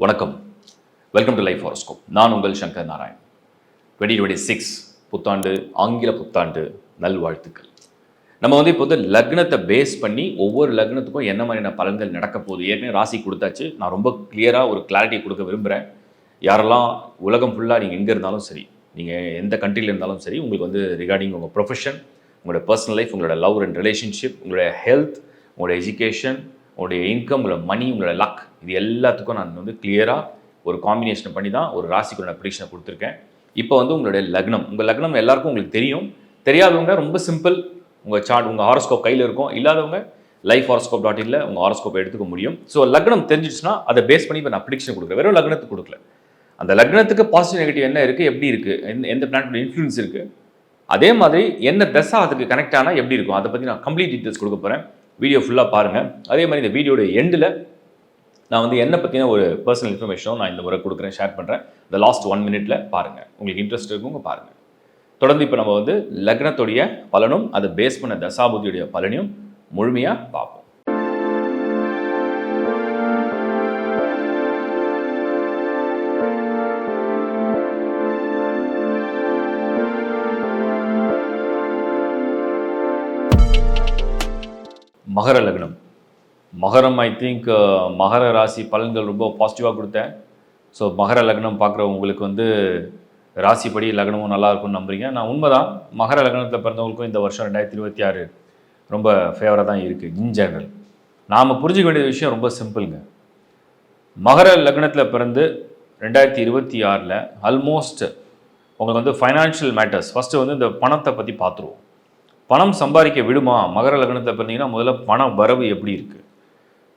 வணக்கம். Welcome to life horoscope. நான் உங்கள் சங்கர் நாராயண். 2026 புத்தாண்டு, ஆங்கில புத்தாண்டு நல்வாழ்த்துக்கள். நம்ம இப்போ லக்னத்தை பேஸ் பண்ணி ஒவ்வொரு லக்னத்துக்கும் என்ன மாதிரியான பலன்கள் நடக்க போகுது. ஏற்கனவே ராசி கொடுத்தாச்சு. நான் ரொம்ப கிளியராக ஒரு கிளாரிட்டி கொடுக்க விரும்புகிறேன். யாரெல்லாம் உலகம் ஃபுல்லாக நீங்கள் எங்கே இருந்தாலும் சரி, நீங்கள் எந்த கண்ட்ரியில் இருந்தாலும் சரி, உங்களுக்கு ரிகார்டிங் உங்கள் ப்ரொஃபஷன், உங்களோட பர்சனல் லைஃப், உங்களோட லவ் அண்ட் ரிலேஷன்ஷிப், உங்களுடைய ஹெல்த், உங்களோட எஜுகேஷன், உங்களுடைய இன்கம், உங்களோட மணி, உங்களோட லக், இது எல்லாத்துக்கும் நான் கிளியராக ஒரு காம்பினேஷன் பண்ணி தான் ஒரு ராசிக்குள்ள ப்ரிடிக்ஷனை கொடுத்துருக்கேன். இப்போ உங்களுடைய லக்னம், உங்கள் லக்னம் எல்லாருக்கும் உங்களுக்கு தெரியும். தெரியாதவங்க ரொம்ப சிம்பிள், உங்கள் சார்ட், உங்கள் ஹாரோஸ்கோப் கையில் இருக்கும். இல்லாதவங்க lifehoroscope.in உங்கள் ஹாரோஸ்கோப்பை எடுத்துக்க முடியும். ஸோ லக்னம் தெரிஞ்சிச்சுன்னா அதை பேஸ் பண்ணி இப்போ நான் ப்ரிடிக்ஷன் கொடுக்குறேன். வெறும் லக்னத்துக்கு கொடுக்கல, அந்த லக்னத்துக்கு பாசிட்டிவ் நெகட்டிவ் என்ன இருக்குது, எப்படி இருக்குது, எந்த பிளானட்டோட இன்ஃப்ளூயன்ஸ் இருக்குது, அதே மாதிரி என்ன தசா அதுக்கு கனெக்ட் ஆனால் எப்படி இருக்கும், அதை பற்றி நான் கம்ப்ளீட் டீட்டெயில்ஸ் கொடுக்க போகிறேன். வீடியோ ஃபுல்லாக பாருங்கள். அதே மாதிரி இந்த வீடியோட எண்டில் நான் என்னை பற்றின ஒரு பர்சனல் இன்ஃபர்மேஷனும் நான் இந்த முறை கொடுக்குறேன், ஷேர் பண்ணுறேன். இந்த லாஸ்ட் 1 மினிட்ல பாருங்கள். உங்களுக்கு இன்ட்ரெஸ்ட் இருக்குங்க பாருங்கள். தொடர்ந்து இப்போ நம்ம லக்னத்துடைய பலனும் அதை பேஸ் பண்ண தசாபுதியுடைய பலனையும் முழுமையாக பார்ப்போம். மகர லக்னம். மகரம், ஐ திங்க் மகர ராசி பலன்கள் ரொம்ப பாசிட்டிவாக கொடுத்தேன். ஸோ மகர லக்னம் பார்க்குறவங்களுக்கு ராசிப்படி லக்னமும் நல்லா இருக்கும்னு நம்புறீங்க. நான் உண்மைதான், மகர லக்னத்தில் பிறந்தவங்களுக்கும் இந்த வருஷம் 2026 ரொம்ப ஃபேவராக தான் இருக்குது. இன் ஜெனரல் நாம் புரிஞ்சுக்க வேண்டிய விஷயம் ரொம்ப சிம்பிளுங்க. மகர லக்னத்தில் பிறந்து 2026 ஆல்மோஸ்ட் உங்களுக்கு ஃபைனான்ஷியல் மேட்டர்ஸ் ஃபஸ்ட்டு இந்த பணத்தை பற்றி பார்த்துருவோம். பணம் சம்பாதிக்க விடுமா? மகர லக்னத்தில் பிறந்தீங்கன்னா முதல்ல பண வரவு எப்படி இருக்குது?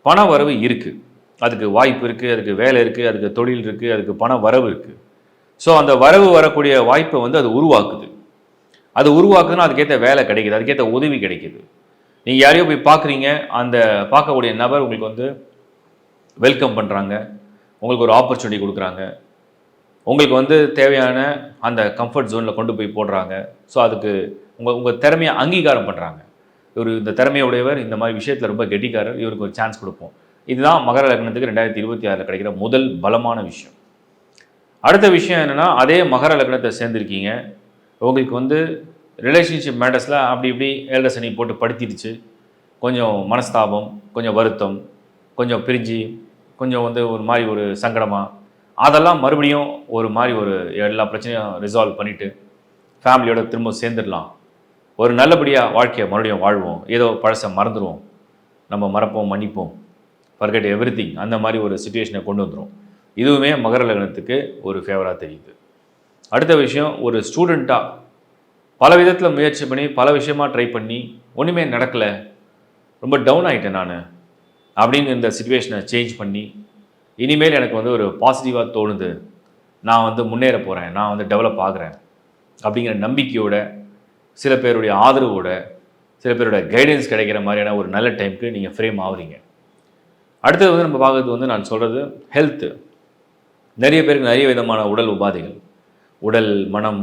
பண வரவு இருக்குது, அதுக்கு வாய்ப்பு இருக்குது, அதுக்கு வேலை இருக்குது, அதுக்கு தொழில் இருக்குது, அதுக்கு பண வரவு இருக்குது. ஸோ அந்த வரவு வரக்கூடிய வாய்ப்பை அது உருவாக்குது. அது உருவாக்குதுன்னா அதுக்கேற்ற வேலை கிடைக்குது, அதுக்கேற்ற உதவி கிடைக்குது. நீங்கள் யாரையோ போய் பார்க்குறீங்க, அந்த பார்க்கக்கூடிய நபர் உங்களுக்கு வெல்கம் பண்ணுறாங்க, உங்களுக்கு ஒரு ஆப்பர்ச்சுனிட்டி கொடுக்குறாங்க, உங்களுக்கு தேவையான அந்த கம்ஃபர்ட் ஜோனில் கொண்டு போய் போடுறாங்க. ஸோ அதுக்கு உங்கள் திறமையை அங்கீகாரம் பண்ணுறாங்க. இவர் இந்த திறமையுடையவர், இந்த மாதிரி விஷயத்தில் ரொம்ப கெட்டிக்காரர், இவருக்கு ஒரு சான்ஸ் கொடுப்போம். இதுதான் மகர லக்னத்துக்கு 2026 கிடைக்கிற முதல் பலமான விஷயம். அடுத்த விஷயம் என்னென்னா, அதே மகர லக்னத்தை சேர்ந்துருக்கீங்க, உங்களுக்கு ரிலேஷன்ஷிப் மேட்டர்ஸில் அப்படி இப்படி ஏழரை சனி போட்டு படுத்திடுச்சு. கொஞ்சம் மனஸ்தாபம், கொஞ்சம் வருத்தம், கொஞ்சம் பிரிஞ்சு, கொஞ்சம் ஒரு மாதிரி ஒரு சங்கடமாக, அதெல்லாம் மறுபடியும் ஒரு மாதிரி எல்லா பிரச்சனையும் ரிசால்வ் பண்ணிவிட்டு ஃபேமிலியோட திரும்ப சேர்ந்துடலாம், ஒரு நல்லபடியாக வாழ்க்கையை மறுபடியும் வாழ்வோம், ஏதோ பழசை மறந்துடுவோம், நம்ம மறப்போம், மன்னிப்போம், ஃபர்கெட் எவ்ரிதிங், அந்த மாதிரி ஒரு சிச்சுவேஷனை கொண்டு வந்துடும். இதுவுமே மகர லக்னத்துக்கு ஒரு ஃபேவராக தெரியுது. அடுத்த விஷயம், ஒரு ஸ்டூடெண்ட்டாக பல விதத்தில் முயற்சி பண்ணி பல விஷயமாக ட்ரை பண்ணி ஒன்றுமே நடக்கலை, ரொம்ப டவுன் ஆகிட்டேன் நான் அப்படின்னு இந்த சிச்சுவேஷனை சேஞ்ச் பண்ணி இனிமேல் எனக்கு ஒரு பாசிட்டிவாக தோணுது, நான் முன்னேற போகிறேன், நான் டெவலப் ஆகிறேன் அப்படிங்கிற நம்பிக்கையோட, சில பேருடைய ஆதரவோட, சில பேரோட கைடன்ஸ் கிடைக்கிற மாதிரியான ஒரு நல்ல டைமுக்கு நீங்கள் ஃப்ரேம் ஆகுறீங்க. அடுத்தது நம்ம பார்க்குறது நான் சொல்கிறது ஹெல்த்து. நிறைய பேருக்கு நிறைய விதமான உடல் உபாதைகள், உடல் மனம்,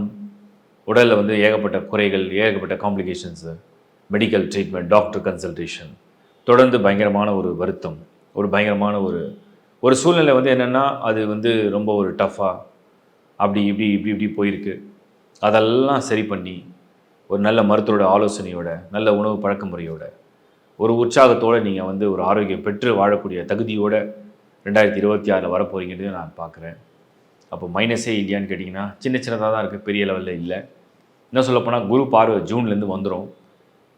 உடலில் ஏகப்பட்ட குறைகள், ஏகப்பட்ட complications, medical treatment, doctor consultation, தொடர்ந்து பயங்கரமான ஒரு வருத்தம், ஒரு பயங்கரமான ஒரு சூழ்நிலை என்னென்னா அது ரொம்ப ஒரு டஃப்பாக அப்படி இப்படி இப்படி இப்படி போயிருக்கு. அதெல்லாம் சரி பண்ணி ஒரு நல்ல மருத்துவரோட ஆலோசனையோட, நல்ல உணவு பழக்க முறையோட, ஒரு உற்சாகத்தோடு நீங்கள் ஒரு ஆரோக்கியம் பெற்று வாழக்கூடிய தகுதியோடு 2026 வரப்போகிறீங்கன்னு நான் பார்க்குறேன். அப்போ மைனஸே இல்லையான்னு கேட்டிங்கன்னா சின்ன சின்னதாக தான் இருக்குது, பெரிய லெவலில் இல்லை. இன்னும் சொல்லப்போனால் குரு பார்வை ஜூன்லேருந்து வந்துடும்.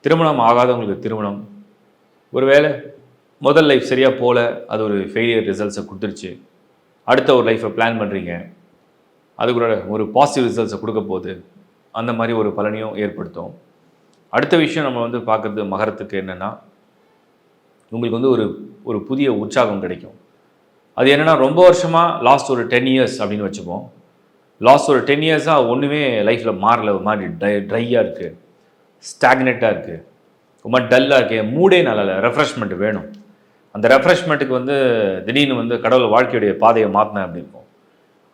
திருமணம் ஆகாதவங்களுக்கு திருமணம், ஒரு வேளை முதல் லைஃப் சரியாக போல, அது ஒரு ஃபெயிலியர் ரிசல்ட்ஸை கொடுத்துருச்சு, அடுத்த ஒரு லைஃப்பை பிளான் பண்ணுறீங்க, அதுக்கூட ஒரு பாசிட்டிவ் ரிசல்ட்ஸை கொடுக்க போகுது, அந்த மாதிரி ஒரு பலனையும் ஏற்படுத்தும். அடுத்த விஷயம் நம்ம பார்க்குறது மகரத்துக்கு என்னென்னா, உங்களுக்கு ஒரு புதிய உற்சாகம் கிடைக்கும். அது என்னென்னா, ரொம்ப வருஷமாக லாஸ்ட் ஒரு 10 இயர்ஸ் அப்படின்னு வச்சுப்போம், லாஸ்ட் ஒரு 10 இயர்ஸாக ஒன்றுமே லைஃப்பில் மாறல, ஒரு மாதிரி ட்ரையாக இருக்குது, ஸ்டாக்னெட்டாக இருக்குது, ரொம்ப டல்லாக இருக்குது, மூடே நல்லா இல்லை, ரெஃப்ரெஷ்மெண்ட் வேணும். அந்த ரெஃப்ரெஷ்மெண்ட்டுக்கு திடீர்னு கடவுள் வாழ்க்கையுடைய பாதையை மாற்றினேன் அப்படி இருக்கும்.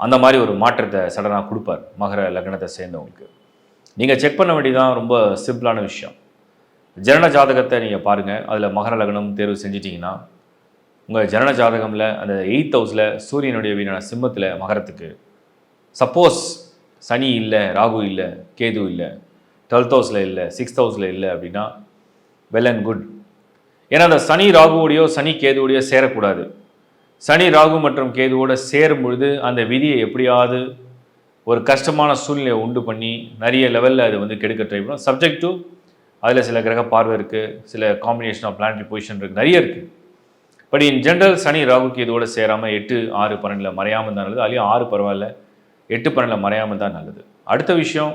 அந்த மாதிரி ஒரு மாற்றத்தை சடனாக கொடுப்பார் மகர லக்னத்தை சேர்ந்தவங்களுக்கு. நீங்கள் செக் பண்ண வேண்டியதான் ரொம்ப சிம்பிளான விஷயம். ஜனன ஜாதகத்தை நீங்கள் பாருங்கள், அதில் மகர லக்னம் தேர்வு செஞ்சிட்டிங்கன்னா உங்கள் ஜனன ஜாதகமில் அந்த 8th ஹவுஸில் சூரியனுடைய வீடான சிம்மத்தில் மகரத்துக்கு சப்போஸ் சனி இல்லை, ராகு இல்லை, கேது இல்லை, 12th ஹவுஸில் இல்லை, 6th ஹவுஸில் இல்லை அப்படின்னா வெல் அண்ட் குட். ஏன்னா அந்த சனி ராகுவோடையோ சனி கேதுவோடையோ சேரக்கூடாது. சனி ராகு மற்றும் கேதுவோட சேரும் பொழுது அந்த விதியை எப்படியாவது ஒரு கஷ்டமான சூழ்நிலையை உண்டு பண்ணி நிறைய லெவலில் அது வந்து கெடுக்க ட்ரை பண்ணும். சப்ஜெக்ட் டு அதில் சில கிரக பார்வை இருக்குது, சில காம்பினேஷன் ஆஃப் பிளானட்டரி பொசிஷன் இருக்குது, நிறைய இருக்குது. பட் இன் ஜென்ரல் சனி ராகு கேதுவோட சேராமல் 8, 6, 12 மறையாமல் தான் நல்லது. அதுலேயும் 6 பரவாயில்ல, 8, 12 மறையாமல் தான் நல்லது. அடுத்த விஷயம்,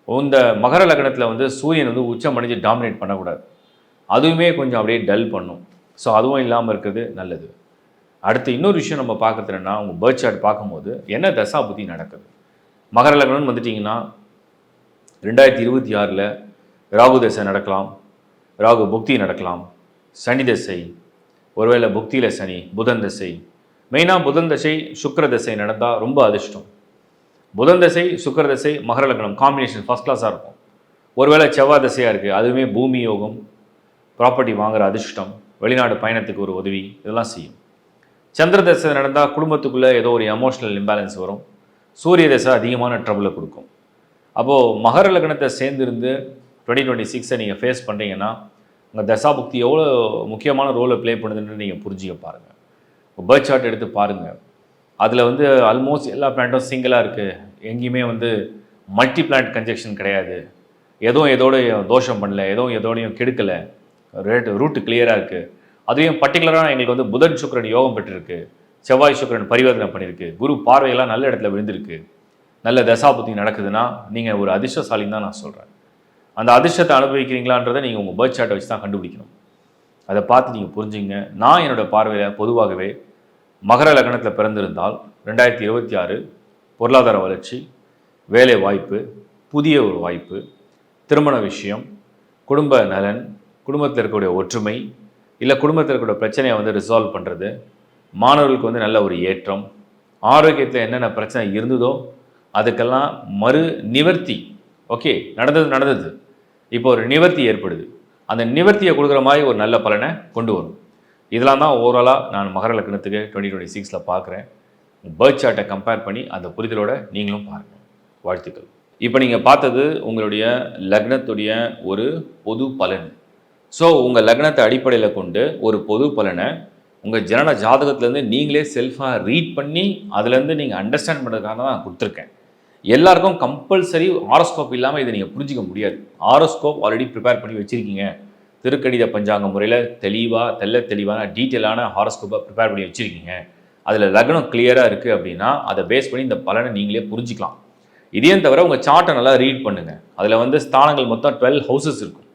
இந்த மகர லக்னத்தில் வந்து சூரியன் வந்து உச்சம் அடைஞ்சு டாமினேட் பண்ணக்கூடாது. அதுவுமே கொஞ்சம் அப்படியே டல் பண்ணும். ஸோ அதுவும் இல்லாமல் இருக்கிறது நல்லது. அடுத்து இன்னொரு விஷயம் நம்ம பார்க்குறது என்னன்னா, உங்கள் பர்த் சார்ட் பார்க்கும்போது என்ன தசா புத்தி நடக்குது. மகர லக்னம்னு வந்துட்டிங்கன்னா 2026 ராகு தசை நடக்கலாம், ராகு புக்தி நடக்கலாம், சனி தசை, ஒருவேளை புக்தியில் சனி, புதன் தசை. மெயினாக புதன் தசை சுக்கிர தசை நடந்தால் ரொம்ப அதிர்ஷ்டம். புதன் தசை சுக்கிர தசை மகர லக்னம் காம்பினேஷன் ஃபஸ்ட் கிளாஸாக இருக்கும். ஒருவேளை செவ்வாய் தசையாக இருக்குது, அதுவுமே பூமி யோகம், ப்ராப்பர்ட்டி வாங்குகிற அதிர்ஷ்டம், வெளிநாடு பயணத்துக்கு ஒரு உதவி, இதெல்லாம் செய்யும். சந்திர தசை நடந்தால் குடும்பத்துக்குள்ளே ஏதோ ஒரு எமோஷனல் இம்பேலன்ஸ் வரும். சூரிய தசை அதிகமான ட்ரபிளை கொடுக்கும். அப்போது மகர லக்னத்தை சேர்ந்துருந்து 2026 நீங்கள் ஃபேஸ் பண்ணுறீங்கன்னா உங்கள் தசாபுக்தி எவ்வளோ முக்கியமான ரோலை ப்ளே பண்ணுதுன்னு நீங்கள் புரிஞ்சுக்க பாருங்கள். உங்கள் பர்த் சார்ட் எடுத்து பாருங்கள். அதில் வந்து ஆல்மோஸ்ட் எல்லா பிளானட்டும் சிங்கிளாக இருக்குது. எங்கேயுமே வந்து மல்டி பிளானட் கன்ஜெக்ஷன் கிடையாது. எதுவும் எதோடையும் தோஷம் பண்ணல, எதுவும் எதோடையும் கெடுக்கலை, ரூட்டு கிளியராக இருக்குது. அதையும் பர்டிகுலராக எங்களுக்கு வந்து புதன் சுக்கிரன் யோகம் பெற்றிருக்கு, செவ்வாய் சுக்கிரன் பரிவர்த்தனை பண்ணியிருக்கு, குரு பார்வையெல்லாம் நல்ல இடத்துல விழுந்திருக்கு, நல்ல தசாபுத்தி நடக்குதுன்னா நீங்கள் ஒரு அதிர்ஷ்டசாலின்னு தான் நான் சொல்கிறேன். அந்த அதிர்ஷ்டத்தை அனுபவிக்கிறீங்களான்றதை நீங்கள் உங்கள் பர்த் சார்ட்டை வச்சு தான் கண்டுபிடிக்கணும். அதை பார்த்து நீங்கள் புரிஞ்சுங்க. நான் என்னோடய பார்வையில் பொதுவாகவே மகர லக்னத்தில் பிறந்திருந்தால் 2026 பொருளாதார வளர்ச்சி, வேலை வாய்ப்பு, புதிய ஒரு வாய்ப்பு, திருமண விஷயம், குடும்ப நலன், குடும்பத்தில் இருக்கக்கூடிய ஒற்றுமை, இல்லை குடும்பத்தில் இருக்கக்கூடிய பிரச்சனையை வந்து ரிசால்வ் பண்ணுறது, மாணவர்களுக்கு வந்து நல்ல ஒரு ஏற்றம், ஆரோக்கியத்தில் என்னென்ன பிரச்சனை இருந்ததோ அதுக்கெல்லாம் மறு நிவர்த்தி. ஓகே, நடந்தது இப்போ ஒரு நிவர்த்தி ஏற்படுது. அந்த நிவர்த்தியை கொடுக்குற மாதிரி ஒரு நல்ல பலனை கொண்டு வரும். இதெல்லாம் தான் ஓவராலாக நான் மகர லக்னத்துக்கு 2026 பார்க்குறேன். பர்த் சார்ட்டை கம்பேர் பண்ணி அந்த புரிதலோட நீங்களும் பாருங்கள். வாழ்த்துக்கள். இப்போ நீங்கள் பார்த்தது உங்களுடைய லக்னத்துடைய ஒரு பொது பலன். ஸோ உங்கள் லக்னத்தை அடிப்படையில் கொண்டு ஒரு பொது பலனை உங்கள் ஜனன ஜாதகத்துலேருந்து நீங்களே செல்ஃபாக ரீட் பண்ணி அதுலேருந்து நீங்கள் அண்டர்ஸ்டாண்ட் பண்ணுறதுக்காக தான் நான் கொடுத்துருக்கேன். எல்லாருக்கும் கம்பல்சரி ஹாரோஸ்கோப் இல்லாமல் இதை நீங்கள் புரிஞ்சிக்க முடியாது. ஹாரோஸ்கோப் ஆல்ரெடி ப்ரிப்பேர் பண்ணி வச்சுருக்கீங்க. திருக்கணித பஞ்சாங்க முறையில் தெளிவான டீட்டெயிலான ஹாரோஸ்கோப்பை ப்ரிப்பேர் பண்ணி வச்சுருக்கீங்க. அதில் லக்னம் கிளியராக இருக்குது அப்படின்னா அதை பேஸ் பண்ணி இந்த பலனை நீங்களே புரிஞ்சிக்கலாம். இதையும் தவிர உங்கள் சார்ட்டை நல்லா ரீட் பண்ணுங்கள். அதில் வந்து ஸ்தானங்கள் மொத்தம் 12 ஹவுசஸ் இருக்கும்.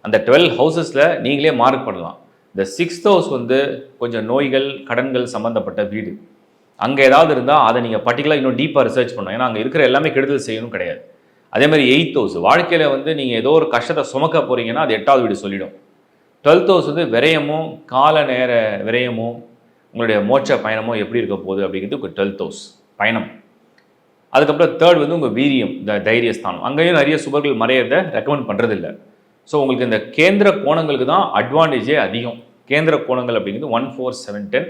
அந்த 12 ஹவுசஸில் நீங்களே மார்க் பண்ணலாம். இந்த 6th ஹவுஸ் வந்து கொஞ்சம் நோய்கள், கடன்கள் சம்மந்தப்பட்ட வீடு. அங்கே ஏதாவது இருந்தால் அதை நீங்கள் பர்டிகுலராக இன்னும் டீப்பாக ரிசர்ச் பண்ணணும். ஏன்னா அங்கே இருக்கிற எல்லாமே கெடுதல் செய்யணும் கிடையாது. அதே மாதிரி 8th ஹவுஸ் வாழ்க்கையில் வந்து நீங்கள் ஏதோ ஒரு கஷ்டத்தை சுமக்க போகிறீங்கன்னா அது 8வது வீடு சொல்லிடும். 12th ஹவுஸ் வந்து விரயமும் கால நேர விரயமும் உங்களுடைய மோட்ச பயணமோ எப்படி இருக்க போகுது அப்படிங்கிறது உங்கள் 12th ஹவுஸ் பயணம். அதுக்கப்புறம் 3rd வந்து உங்கள் வீரியம், இந்த தைரியஸ்தானம். அங்கேயும் நிறைய சுபர்கள் மறையிறதை ரெக்கமெண்ட் பண்ணுறதில்லை. ஸோ உங்களுக்கு இந்த கேந்திர கோணங்களுக்கு தான் அட்வான்டேஜே அதிகம். கேந்திர கோணங்கள் அப்படிங்கிறது 1, 4, 7, 10,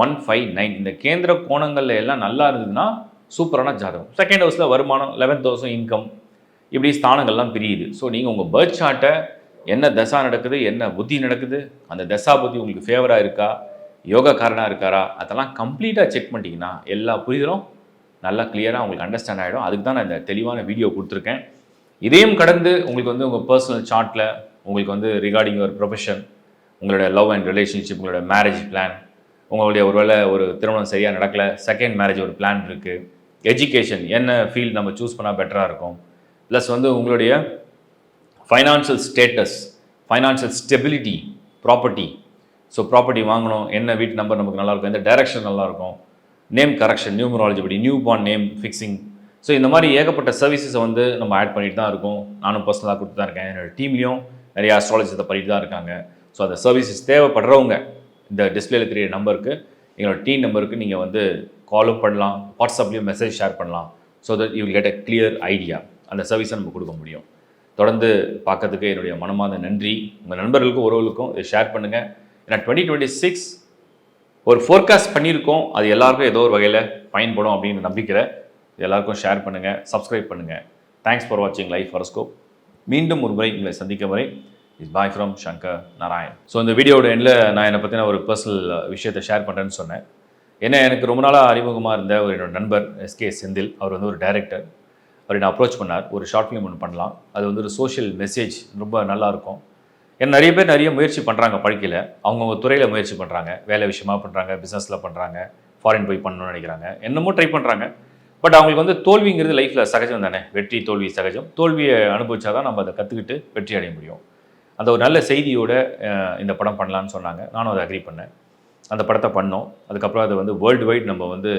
1, 5, 9 இந்த கேந்திர கோணங்களில் எல்லாம் நல்லா இருந்ததுன்னா சூப்பரான ஜாதகம். 2nd ஹவுஸில் வருமானம், 11th ஹவுஸும் இன்கம், இப்படி ஸ்தானங்கள்லாம் பிரியுது. ஸோ நீங்கள் உங்கள் பர்த் சார்ட்டை என்ன தசா நடக்குது, என்ன புத்தி நடக்குது, அந்த தசா புத்தி உங்களுக்கு ஃபேவராக இருக்கா, யோகக்காரனாக இருக்காரா, அதெல்லாம் கம்ப்ளீட்டாக செக் பண்ணிட்டீங்கன்னா எல்லா புரிதலும் நல்லா கிளியராக உங்களுக்கு அண்டர்ஸ்டாண்ட் ஆகிடும். அதுக்கு தான் நான் இந்த தெளிவான வீடியோ கொடுத்துருக்கேன். இதையும் கடந்து உங்களுக்கு வந்து உங்கள் பர்சனல் சார்ட்டில் உங்களுக்கு வந்து ரிகார்டிங் யுவர் ப்ரொஃபஷன், உங்களுடைய லவ் அண்ட் ரிலேஷன்ஷிப், உங்களுடைய மேரேஜ் பிளான், உங்களுடைய ஒருவேளை ஒரு திருமணம் சரியாக நடக்கலை, செகண்ட் மேரேஜ் ஒரு பிளான் இருக்குது, எஜுகேஷன் என்ன ஃபீல்டு நம்ம சூஸ் பண்ணால் பெட்டராக இருக்கும், ப்ளஸ் வந்து உங்களுடைய financial status, financial stability, property. So property வாங்கணும், என்ன வீட்டு நம்பர் நமக்கு நல்லாயிருக்கும், எந்த டைரக்ஷன் நல்லாயிருக்கும், நேம் கரெக்ஷன், நியூமராலஜி படி new born name fixing. So இந்த மாதிரி ஏகப்பட்ட சர்வீசஸை வந்து நம்ம ஆட் பண்ணிட்டு தான் இருக்கோம். நானும் பர்சனலாக கொடுத்து தான் இருக்கேன். என்னோடய டீம்லேயும் நிறைய அஸ்ட்ராலஜிஸை பண்ணிட்டு தான் இருக்காங்க. ஸோ அந்த சர்வீசஸ் தேவைப்படுறவங்க இந்த டிஸ்பிளேல தெரிய நம்பருக்கு, எங்களோட டீம் நம்பருக்கு நீங்கள் வந்து காலும் பண்ணலாம், வாட்ஸ்அப்லேயும் மெசேஜ் ஷேர் பண்ணலாம். So that you will get a clear idea. அந்த சர்வீஸை நம்ம கொடுக்க முடியும். தொடர்ந்து பார்க்கறதுக்கு என்னுடைய மனமார்ந்த நன்றி. உங்கள் நண்பர்களுக்கும் உறவுகளுக்கும் இதை ஷேர் பண்ணுங்கள். ஏன்னா 2026 ஒரு ஃபோர்காஸ்ட் பண்ணியிருக்கோம், அது எல்லாருக்கும் ஏதோ ஒரு வகையில் பயன்படும் அப்படின்னு நம்பிக்கிறேன். எல்லாருக்கும் ஷேர் பண்ணுங்கள், சப்ஸ்கிரைப் பண்ணுங்கள். தேங்க்ஸ் ஃபார் வாட்சிங் லைஃப் ஹாரோஸ்கோப். மீண்டும் ஒரு முறை உங்களை சந்திக்கும் வரை is bye from Shankar Narayan. So இந்த வீடியோட எண்டில் நான் என்னை பற்றின ஒரு பர்சனல் விஷயத்தை ஷேர் பண்ணுறேன்னு சொன்னேன். ஏன்னா எனக்கு ரொம்ப நாளாக அறிமுகமாக இருந்த ஒரு என்னோட நண்பர் எஸ்கே செந்தில், அவர் வந்து ஒரு டைரக்டர். அவர் என்னை அப்ரோச் பண்ணார், ஒரு ஷார்ட் ஃபிலிம் ஒன்று பண்ணலாம், அது வந்து ஒரு சோஷியல் மெசேஜ் ரொம்ப நல்லாயிருக்கும். ஏன்னா நிறைய பேர் நிறைய முயற்சி பண்ணுறாங்க வாழ்க்கையில், அவங்கவுங்க துறையில் முயற்சி பண்ணுறாங்க, வேலை விஷயமா பண்ணுறாங்க, பிஸ்னஸில் பண்ணுறாங்க, ஃபாரின் போய் பண்ணணும்னு நினைக்கிறாங்க, என்னமோ ட்ரை பண்ணுறாங்க. பட் அவங்களுக்கு வந்து தோல்விங்கிறது லைஃப்பில் சகஜம் தானே, வெற்றி தோல்வி சகஜம். தோல்வியை அனுபவிச்சா தான் நம்ம அதை கற்றுக்கிட்டு வெற்றி அடைய முடியும். அந்த ஒரு நல்ல செய்தியோட இந்த படம் பண்ணலான்னு சொன்னாங்க, நானும் அதை அக்ரி பண்ணேன். அந்த படத்தை பண்ணோம். அதுக்கப்புறம் அதை வந்து வேர்ல்டு வைட் நம்ம வந்து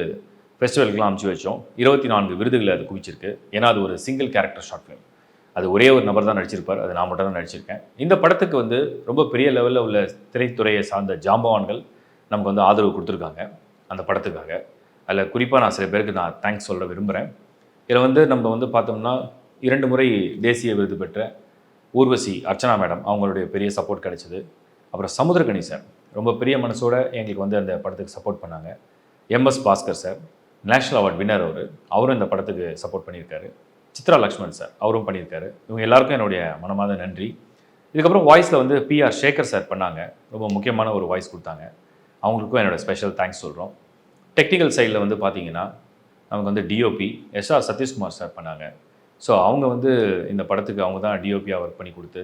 ஃபெஸ்டிவலுக்குலாம் அமுச்சு வச்சோம். 24 விருதுகளை அது குவிச்சிருக்கு. ஏன்னா அது ஒரு சிங்கிள் கேரக்டர் ஷார்ட் ஃபிலிம். அது ஒரே ஒரு நபர் தான் நடிச்சிருப்பார், அது நான் மட்டும் தான் நடிச்சிருக்கேன். இந்த படத்துக்கு வந்து ரொம்ப பெரிய லெவலில் உள்ள திரைத்துறையை சார்ந்த ஜாம்பவான்கள் நமக்கு வந்து ஆதரவு கொடுத்துருக்காங்க அந்த படத்துக்காக. அதில் குறிப்பாக நான் சில பேருக்கு நான் தேங்க்ஸ் சொல்ல விரும்புகிறேன். இதில் வந்து நம்ம வந்து பார்த்தோம்னா 2 முறை தேசிய விருது பெற்ற ஊர்வசி அர்ச்சனா மேடம், அவங்களுடைய பெரிய சப்போர்ட் கிடைச்சிது. அப்புறம் சமுத்திரக்கனி சார் ரொம்ப பெரிய மனசோட எங்களுக்கு வந்து அந்த படத்துக்கு சப்போர்ட் பண்ணாங்க. MS Bhaskar sir national award winner, அவரும் இந்த படத்துக்கு சப்போர்ட் பண்ணியிருக்காரு. சித்ரா லக்ஷ்மண் சார் அவரும் பண்ணியிருக்காரு. இவங்க எல்லாருக்கும் என்னுடைய மனமார்ந்த நன்றி. இதுக்கப்புறம் வாய்ஸில் வந்து பிஆர் சேகர் சார் பண்ணாங்க, ரொம்ப முக்கியமான ஒரு வாய்ஸ் கொடுத்தாங்க. அவங்களுக்கும் என்னோடய ஸ்பெஷல் தேங்க்ஸ் சொல்கிறோம். டெக்னிக்கல் சைடில் வந்து பார்த்தீங்கன்னா நமக்கு வந்து டிஓபி எஸ்ஆர் சதீஷ்குமார் சார் பண்ணாங்க. ஸோ அவங்க வந்து இந்த படத்துக்கு அவங்க தான் டிஓபியாக ஒர்க் பண்ணி கொடுத்து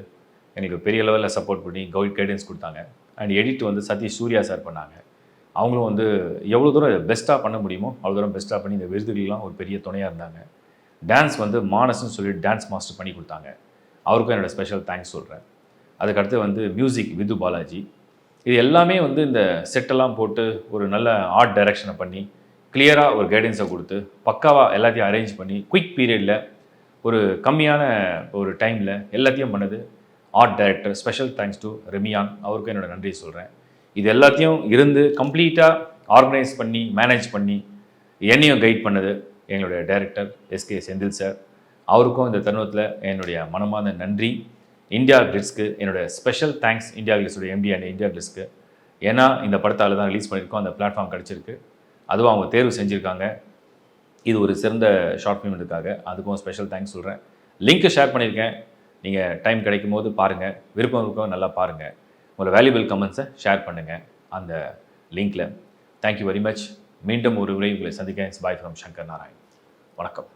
எங்களுக்கு பெரிய லெவலில் சப்போர்ட் பண்ணி கைடன்ஸ் கொடுத்தாங்க. அண்ட் எடிட் வந்து சதீஷ் சூர்யா சார் பண்ணாங்க. அவங்களும் வந்து எவ்வளோ தூரம் பெஸ்ட்டாக பண்ண முடியுமோ அவ்வளோ தூரம் பெஸ்ட்டாக பண்ணி இந்த விருதுகள்லாம் ஒரு பெரிய துணையாக இருந்தாங்க. டான்ஸ் வந்து மானஸ்ன்னு சொல்லி டான்ஸ் மாஸ்டர் பண்ணி கொடுத்தாங்க, அவருக்கும் என்னோடய ஸ்பெஷல் தேங்க்ஸ் சொல்கிறேன். அதுக்கடுத்து வந்து மியூசிக் விது பாலாஜி. இது எல்லாமே வந்து இந்த செட்டெல்லாம் போட்டு ஒரு நல்ல ஆர்ட் டைரக்ஷனை பண்ணி கிளியராக ஒரு கைடன்ஸை கொடுத்து பக்காவாக எல்லாத்தையும் அரேஞ்ச் பண்ணி குயிக் பீரியடில் ஒரு கம்மியான ஒரு டைமில் எல்லாத்தையும் பண்ணது art director. Special thanks to Remiyan, அவருக்கும் என்னோட நன்றி சொல்கிறேன். இது எல்லாத்தையும் இருந்து கம்ப்ளீட்டாக ஆர்கனைஸ் பண்ணி மேனேஜ் பண்ணி என்னையும் கைட் பண்ணது எங்களுடைய டைரக்டர் எஸ்கே செந்தில் சார், அவருக்கும் இந்த தருணத்தில் என்னுடைய மனமார்ந்த நன்றி. இந்தியா கிளிட்ஸ்க்கு என்னோடய ஸ்பெஷல் தேங்க்ஸ், இந்தியா கிளிட்ஸோட எம்டி அண்ட் இந்தியா கிளிட்ஸ்க்கு. ஏன்னா இந்த படத்தால் தான் ரிலீஸ் பண்ணியிருக்கோம், அந்த பிளாட்ஃபார்ம் கிடச்சிருக்கு, அதுவும் அவங்க தேர்வு செஞ்சுருக்காங்க. இது ஒரு சிறந்த ஷார்ட் ஃபிலிம்ன்றதுக்காக அதுக்கும் ஸ்பெஷல் தேங்க்ஸ் சொல்கிறேன். லிங்க்கை ஷேர் பண்ணியிருக்கேன், நீங்கள் டைம் கிடைக்கும் போது பாருங்கள், விருப்பம் இருக்கும் நல்லா பாருங்கள். உங்களோட வேல்யூபிள் கமெண்ட்ஸை ஷேர் பண்ணுங்கள் அந்த லிங்க்கில். Thank you very much. மீண்டும் ஒரு முறை உங்களை சந்திக்கிறேன். Bye from Shankar Narayan. வணக்கம்.